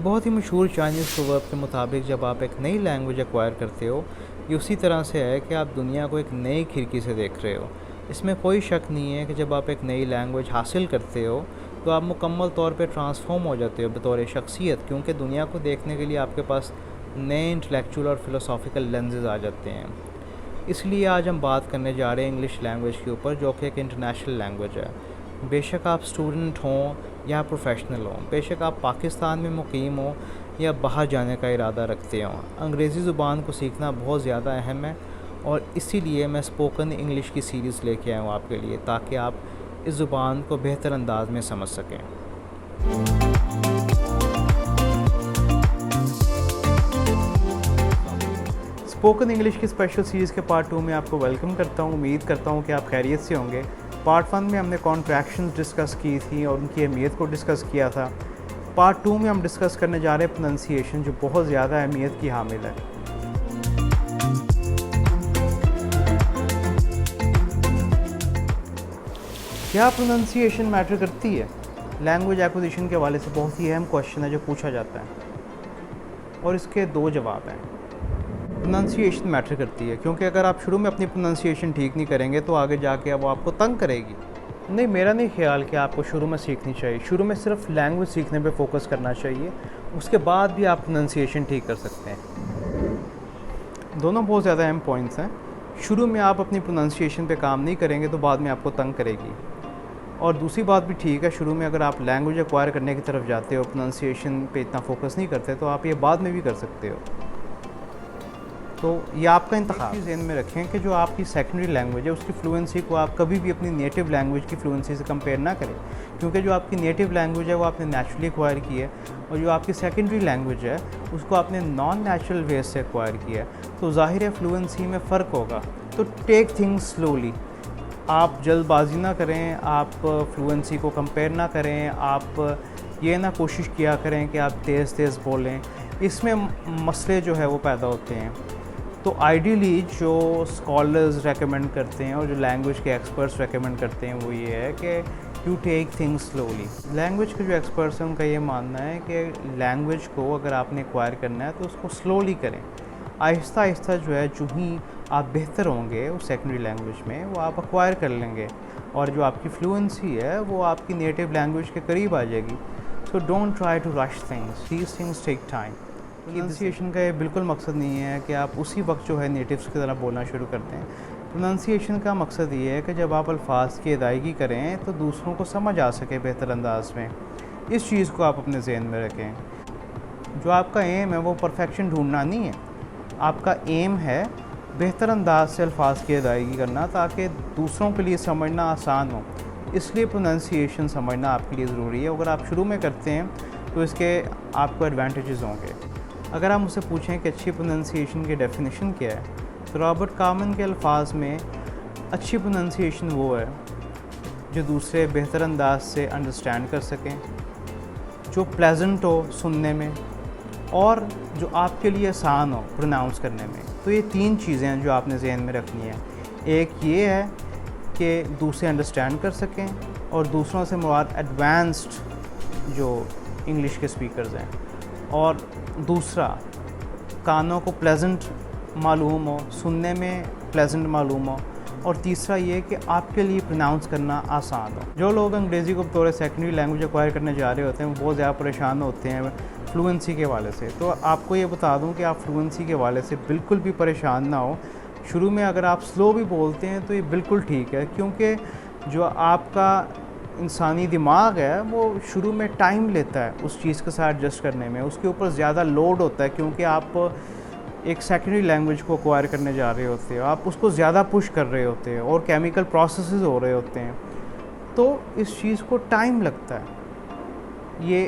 बहुत ही मशहूर Chinese proverb के मुताबिक जब आप एक नई लैंग्वेज एक्वायर करते हो, ये उसी तरह से है कि आप दुनिया को एक नई खिड़की से देख रहे हो। इसमें कोई शक नहीं है कि जब आप एक नई लैंग्वेज हासिल करते हो तो आप मुकम्मल तौर पे ट्रांसफॉर्म हो जाते हो बतौर शख्सियत, क्योंकि दुनिया को देखने के लिए आपके पास नए इंटेलेक्चुअल और फ़िलोसॉफ़िकल लेंसेज आ जाते हैं। इसलिए आज हम बात करने जा रहे हैं इंग्लिश लैंग्वेज के ऊपर, जो कि एक इंटरनेशनल लैंग्वेज है। बेशक आप स्टूडेंट हों या प्रोफेशनल हों, बेशक आप पाकिस्तान में मुकीम हो या बाहर जाने का इरादा रखते हों, अंग्रेज़ी ज़ुबान को सीखना बहुत ज़्यादा अहम है। और इसीलिए मैं स्पोकन इंग्लिश की सीरीज़ लेके आया हूँ आपके लिए, ताकि आप इस ज़ुबान को बेहतर अंदाज में समझ सकें। स्पोकन इंग्लिश की स्पेशल सीरीज़ के पार्ट 2 में आपको वेलकम करता हूँ। उम्मीद करता हूँ कि आप खैरियत से होंगे। पार्ट 1 में हमने कॉन्ट्रैक्शंस डिस्कस की थी और उनकी अहमियत को डिस्कस किया था। पार्ट 2 में हम डिस्कस करने जा रहे हैं प्रोनंसिएशन, जो बहुत ज़्यादा अहमियत की हामिल है। क्या प्रोनंसिएशन मैटर करती है? लैंग्वेज एक्विजिशन के हवाले से बहुत ही अहम क्वेश्चन है जो पूछा जाता है, और इसके दो जवाब हैं। प्रोनंसिएशन मैटर करती है क्योंकि अगर आप शुरू में अपनी प्रोनंसिएशन ठीक नहीं करेंगे तो आगे जाके वो आपको तंग करेगी। नहीं, मेरा नहीं ख्याल कि आपको शुरू में सीखनी चाहिए। शुरू में सिर्फ लैंग्वेज सीखने पे फोकस करना चाहिए, उसके बाद भी आप प्रोनंसिएशन ठीक कर सकते हैं। दोनों बहुत ज़्यादा अहम पॉइंट्स हैं। शुरू में आप अपनी प्रोनंसिएशन पे काम नहीं करेंगे तो बाद में आपको तंग करेगी। और दूसरी बात भी ठीक है, शुरू में अगर आप लैंग्वेज एक्वायर करने की तरफ जाते हो, प्रोनंसिएशन पे इतना फोकस नहीं करते, तो आप ये बाद में भी कर सकते हो। तो ये आपका इंतखाब। ज़हन में रखें कि जो आपकी सेकेंडरी लैंग्वेज है उसकी फ्लुएंसी को आप कभी भी अपनी नेटिव लैंग्वेज की फ्लुएंसी से कंपेयर ना करें, क्योंकि जो आपकी नेटिव लैंग्वेज है वो आपने नेचुरली एक्वायर की है, और जो आपकी सेकेंडरी लैंग्वेज है उसको आपने नॉन नेचुरल वे से एक्वायर किया है। तो ज़ाहिर है फ्लुएंसी में फ़र्क होगा। तो टेक थिंग्स स्लोली। आप जल्दबाजी ना करें, आप फ्लुएंसी को कंपेयर ना करें, आप ये ना कोशिश किया करें कि आप तेज़ तेज़ बोलें। इसमें मसले जो है वो पैदा होते हैं। तो आइडियली जो स्कॉलर्स रेकमेंड करते हैं और जो लैंग्वेज के एक्सपर्ट्स रेकमेंड करते हैं वो ये है कि you take things slowly. Language के जो एक्सपर्ट्स हैं उनका ये मानना है कि लैंग्वेज को अगर आपने एक्वायर करना है तो उसको स्लोली करें। आहिस्ता आहिस्ता जो है, जो ही आप बेहतर होंगे उस सेकेंडरी लैंग्वेज में, वो आप एक्वायर कर लेंगे, और जो आपकी फ्लुएंसी है वो आपकी नेटिव लैंग्वेज के करीब आ जाएगी। So don't try to rush things, these things take time. Pronunciation का ये बिल्कुल मकसद नहीं है कि आप उसी वक्त जो है नेटिव्स की तरह बोलना शुरू करते हैं। प्रोनंसिएशन का मकसद ये है कि जब आप अल्फाज की अदायगी करें तो दूसरों को समझ आ सके बेहतर अंदाज में। इस चीज़ को आप अपने जहन में रखें। जो आपका एम है वो परफेक्शन ढूंढना नहीं है, आपका एम है बेहतर अंदाज से अल्फाज की अदायगी करना, ताकि दूसरों के लिए समझना आसान हो। इसलिए प्रोनंसिएशन समझना आपके लिए ज़रूरी है। अगर आप शुरू में करते हैं तो इसके आपको एडवांटेजेस होंगे। अगर आप मुझसे पूछें कि अच्छी प्रोनंसिएशन की डेफिनेशन क्या है, तो रॉबर्ट कामन के अल्फाज में अच्छी प्रोनंसिएशन वो है जो दूसरे बेहतर अंदाज से अंडरस्टैंड कर सकें, जो प्लेजेंट हो सुनने में, और जो आपके लिए आसान हो प्रोनाउंस करने में। तो ये तीन चीज़ें हैं जो आपने जहन में रखनी है। एक ये है कि दूसरे अंडरस्टैंड कर सकें, और दूसरों से मुराद एडवांस्ड जो इंग्लिश के स्पीकर्स हैं, और दूसरा कानों को प्लेजेंट मालूम हो, सुनने में प्लेजेंट मालूम हो, और तीसरा ये कि आपके लिए प्रोनाउंस करना आसान हो। जो लोग अंग्रेज़ी को बतौर सेकेंडरी लैंग्वेज एक्वायर करने जा रहे होते हैं वो बहुत ज़्यादा परेशान होते हैं फ्लुएंसी के हवाले से। तो आपको ये बता दूं कि आप फ्लुएंसी के हवाले से बिल्कुल भी परेशान ना हो। शुरू में अगर आप स्लो भी बोलते हैं तो ये बिल्कुल ठीक है, क्योंकि जो आपका इंसानी दिमाग है वो शुरू में टाइम लेता है उस चीज़ के साथ एडजस्ट करने में, उसके ऊपर ज़्यादा लोड होता है, क्योंकि आप एक सेकेंडरी लैंग्वेज को एक्वायर करने जा रहे होते हो, आप उसको ज़्यादा पुश कर रहे होते हैं और केमिकल प्रोसेसेस हो रहे होते हैं। तो इस चीज़ को टाइम लगता है, ये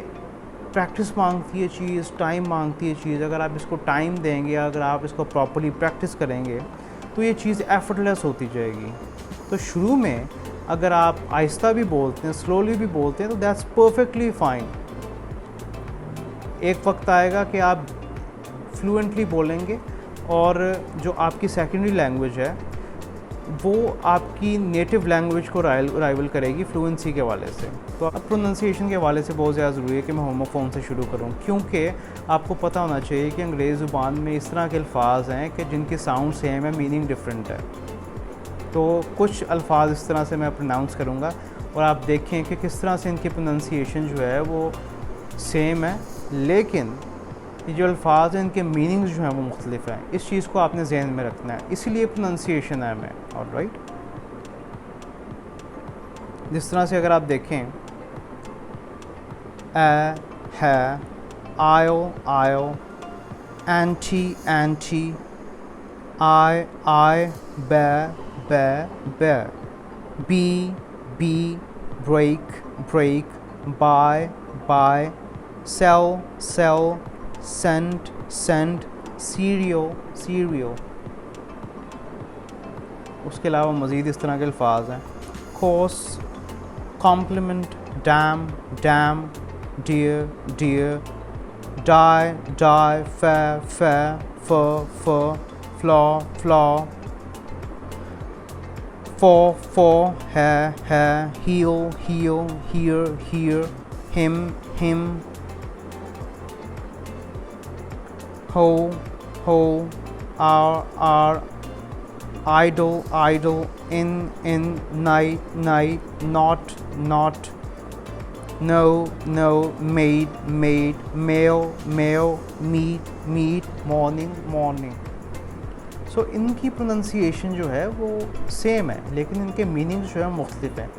प्रैक्टिस मांगती है चीज़, टाइम मांगती है चीज़। अगर आप इसको टाइम देंगे, अगर आप इसको प्रॉपर्ली प्रैक्टिस करेंगे तो ये चीज़ एफर्टलेस होती जाएगी। तो शुरू में अगर आप आहिस्ता भी बोलते हैं, स्लोली भी बोलते हैं, तो दैट्स परफेक्टली फ़ाइन। एक वक्त आएगा कि आप फ्लुएंटली बोलेंगे, और जो आपकी सेकेंडरी लैंग्वेज है वो आपकी नेटिव लैंग्वेज को राइवल करेगी फ्लुएंसी के वाले से। तो अब प्रोनंसिएशन के वाले से बहुत ज़्यादा ज़रूरी है कि मैं होमोफोन से शुरू करूं, क्योंकि आपको पता होना चाहिए कि अंग्रेज़ी ज़ुबान में इस तरह के अल्फाज हैं कि जिनकी साउंड सेम है, मीनिंग डिफरेंट है। तो कुछ अल्फाज इस तरह से मैं प्रोनाउंस करूँगा और आप देखें कि किस तरह से इनकी प्रोनंसिएशन जो है वो सेम है, लेकिन ये जो अल्फाज हैं इनके मीनिंग्स जो हैं वो मुख्तलिफ हैं। इस चीज़ को आपने जहन में रखना है, इसीलिए प्रोनंसिएशन है मैं। ऑलराइट, जिस तरह से अगर आप देखें ए है, आयो आयो, ante anti, I bay bay bay, be bee, break brake, buy bye, sell cell, cent scent, सीरियो सीरियो। उसके अलावा मज़ीद इस तरह के अल्फाज हैं, course, compliment, dam damn, dear deer, die dye, फे फे, फ, फ्लॉ फ्लॉ, for, है, heel, here, him, ho, are, idle, in, night, not, no, made, mail, meet, morning। सो इनकी प्रोनंसिएशन जो है वो सेम है, लेकिन इनके मीनिंग्स जो है मुख्तलिफ हैं।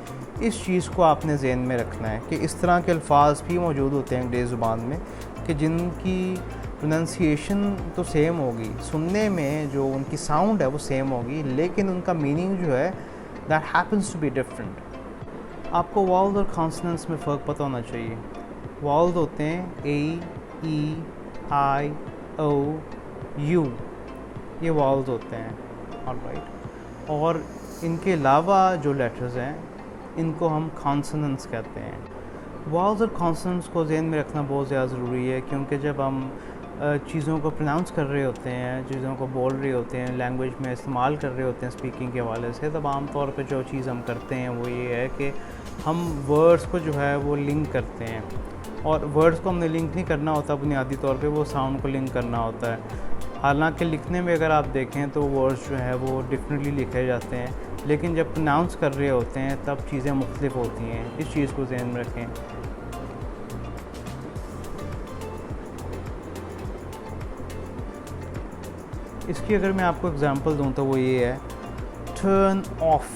इस चीज़ को आपने जहन में रखना है कि इस तरह के अल्फाज भी मौजूद होते हैं अंग्रेज़ी ज़ुबान में कि जिनकी प्रोनंसिएशन तो सेम होगी, सुनने में जो उनकी साउंड है वो सेम होगी, लेकिन उनका मीनिंग जो है that happens to be different. आपको वॉवल्स और कॉन्सोनेंट्स में फ़र्क पता होना चाहिए। वॉवल्स होते हैं ए, ई, आई, ओ, यू, ये वॉवल्स होते हैं। ऑलराइट, और इनके अलावा जो लेटर्स हैं इनको हम कॉन्सोनेंट्स कहते हैं। वॉवल्स और कॉन्सोनेंट्स को ज़हन में रखना बहुत ज़्यादा ज़रूरी है, क्योंकि जब हम चीज़ों को प्रोनाउंस कर रहे होते हैं, चीज़ों को बोल रहे होते हैं, लैंग्वेज में इस्तेमाल कर रहे होते हैं स्पीकिंग के हवाले से, तब आम तौर पे जो चीज़ हम करते हैं वो ये है कि हम वर्ड्स को जो है वो लिंक करते हैं। और वर्ड्स को हमने लिंक नहीं करना होता बुनियादी तौर पे, वो साउंड को लिंक करना होता है। हालांकि लिखने में अगर आप देखें तो वर्ड्स जो है वो डिफरेंटली लिखे जाते हैं, लेकिन जब प्रोनाउंस कर रहे होते हैं तब चीज़ें मुख्तलिफ होती हैं। इस चीज़ को ज़हन में रखें। इसकी अगर मैं आपको एग्जांपल दूं तो वो ये है, टर्न ऑफ,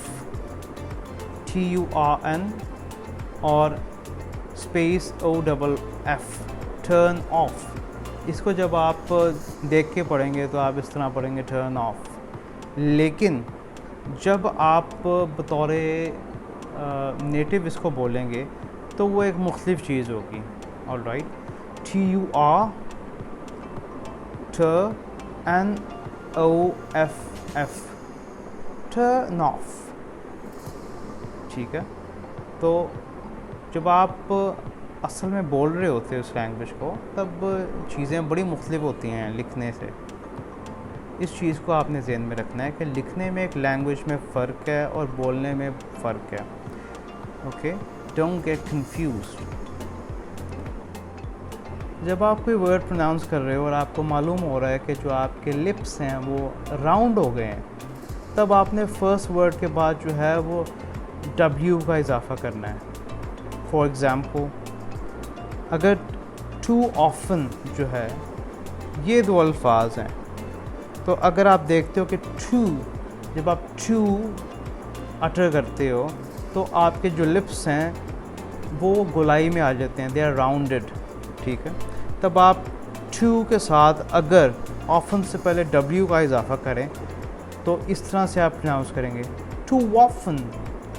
TURN और स्पेस OFF, टर्न ऑफ। इसको जब आप देख के पढ़ेंगे तो आप इस तरह पढ़ेंगे टर्न ऑफ, लेकिन जब आप बतौर नेटिव इसको बोलेंगे तो वो एक मुख्तलिफ चीज़ होगी। Alright, TURNOFF, turn off. ठीक है, तो जब आप असल में बोल रहे होते हैं उस लैंग्वेज को, तब चीज़ें बड़ी मुख्तलिफ होती हैं लिखने से। इस चीज़ को आपने ज़हन में रखना है कि लिखने में एक लैंग्वेज में फ़र्क है और बोलने में फ़र्क है। Okay, don't get confused. जब आप कोई वर्ड प्रोनाउंस कर रहे हो और आपको मालूम हो रहा है कि जो आपके लिप्स हैं वो राउंड हो गए हैं, तब आपने फर्स्ट वर्ड के बाद जो है वो W का इजाफा करना है। फॉर एग्ज़ाम्पल, अगर टू ऑफन जो है, ये दो अल्फाज हैं, तो अगर आप देखते हो कि टू, जब आप टू अटर करते हो तो आपके जो लिप्स हैं वो गोलाई में आ जाते हैं, दे आर राउंडेड। ठीक है, तब आप टू के साथ अगर ऑफन से पहले W का इजाफा करें तो इस तरह से आप प्रोनाउंस करेंगे, टू ऑफन,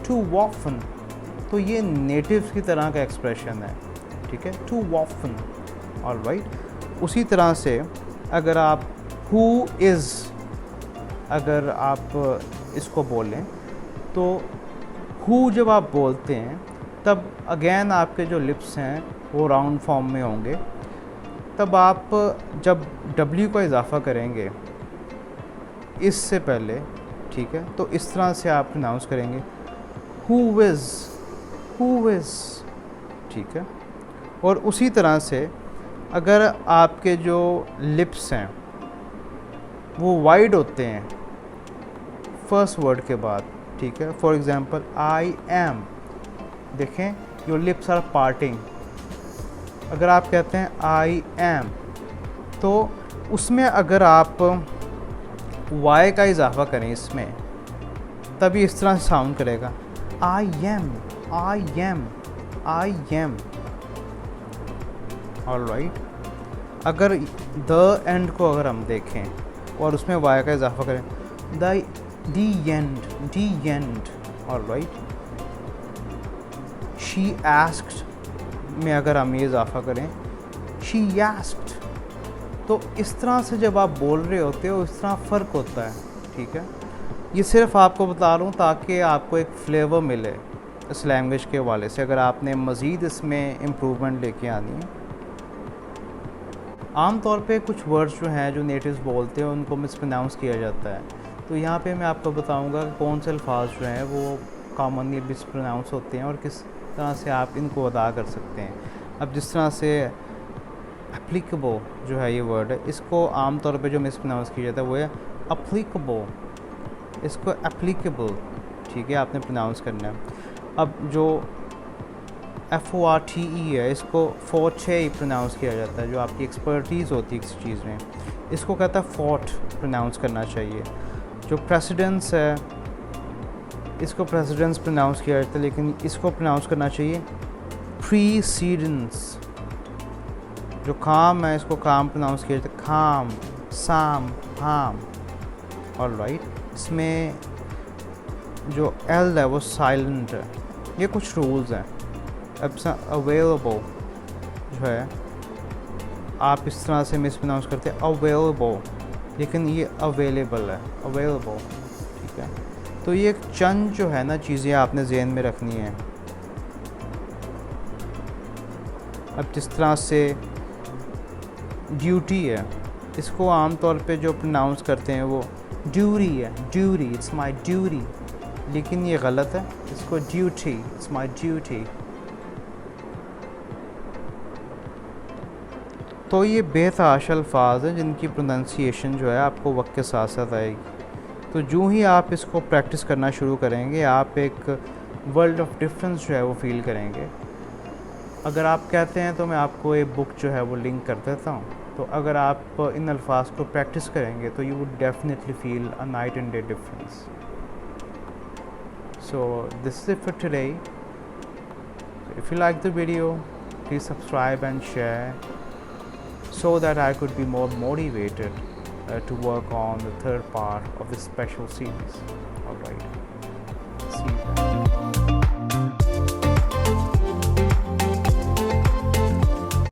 टू ऑफन। तो ये नेटिव्स की तरह का एक्सप्रेशन है। ठीक है, टू ऑफन। ऑलराइट, उसी तरह से अगर आप हु इज़, अगर आप इसको बोलें तो हु जब आप बोलते हैं तब अगेन आपके जो लिप्स हैं वो राउंड फॉर्म में होंगे। तब आप जब W का इजाफा करेंगे इससे पहले ठीक है, तो इस तरह से आप प्रोनाउंस करेंगे हु इज़, ठीक है। और उसी तरह से अगर आपके जो लिप्स हैं वो वाइड होते हैं फर्स्ट वर्ड के बाद, ठीक है, फॉर एग्ज़ाम्पल आई एम, देखें योर लिप्स आर पार्टिंग। अगर आप कहते हैं आई एम, तो उसमें अगर आप वाई का इजाफा करें इसमें, तभी इस तरह से साउंड करेगा I am, I am, I am. Alright, अगर द एंड को अगर हम देखें और उसमें वाई का इजाफा करें, दी एंड। ऑलराइट, शी आस्क्ड में अगर हम ये इजाफा करें शी आस्क्ड। तो इस तरह से जब आप बोल रहे होते हो इस तरह फ़र्क होता है, ठीक है। ये सिर्फ आपको बता रहा हूँ ताकि आपको एक फ्लेवर मिले इस लैंग्वेज के हवाले से, अगर आपने मज़ीद इसमें इम्प्रूवमेंट लेके आनी है। आम तौर पे कुछ वर्ड्स जो हैं जो नेटिव्स बोलते हैं उनको मिसप्रोनाउंस किया जाता है, तो यहाँ पे मैं आपको बताऊँगा कि कौन से अल्फाज जो हैं वो कॉमनली मिसप्रोनाउंस होते हैं और किस तरह से आप इनको अदा कर सकते हैं। अब जिस तरह से एप्लीकेबल जो है ये वर्ड है, इसको आम तौर पे जो मिसप्रोनाउंस किया जाता है वो है अप्लीकेबल, इसको एप्लीकेबल, ठीक है, आपने प्रोनाउंस करना है। अब जो FORTE है इसको फोर्टे प्रोनाउंस किया जाता है, जो आपकी एक्सपर्टीज़ होती है किसी चीज़ में, इसको कहता है फोर्ट प्रोनाउंस करना चाहिए। जो प्रेसिडेंस है इसको प्रेसिडेंस प्रोनाउंस किया जाता है, लेकिन इसको प्रोनाउंस करना चाहिए प्रीसीडेंस। जो काम है इसको काम प्रोनाउंस किया जाता है खाम, साम, हाम। ऑलराइट, इसमें जो एल है वो साइलेंट है। ये कुछ रूल्स हैं। अब अवेलेबल जो है आप इस तरह से मिस प्रोनाउंस करते हैं अवेलेबल, लेकिन ये अवेलेबल है, अवेलेबल, ठीक है। तो ये एक चंद जो है ना चीज़ें आपने ज़हन में रखनी है। अब जिस तरह से ड्यूटी है, इसको आम तौर पे जो प्रोनाउंस करते हैं वो ड्यूरी है, ड्यूरी, इट्स माय ड्यूटी, लेकिन ये गलत है, इसको ड्यूटी, इट्स माय ड्यूटी। तो ये बेतहाशा अल्फाज हैं जिनकी प्रोनाउंसिएशन जो है आपको वक्त के साथ साथ आएगी। तो जो ही आप इसको प्रैक्टिस करना शुरू करेंगे आप एक वर्ल्ड ऑफ डिफरेंस जो है वो फील करेंगे। अगर आप कहते हैं तो मैं आपको एक बुक जो है वो लिंक कर देता हूँ, तो अगर आप इन अल्फाज को प्रैक्टिस करेंगे तो you would definitely feel a night and day difference. So this is it for today. If you like the video please subscribe and share so that I could be more motivated to work on the third part of this special series.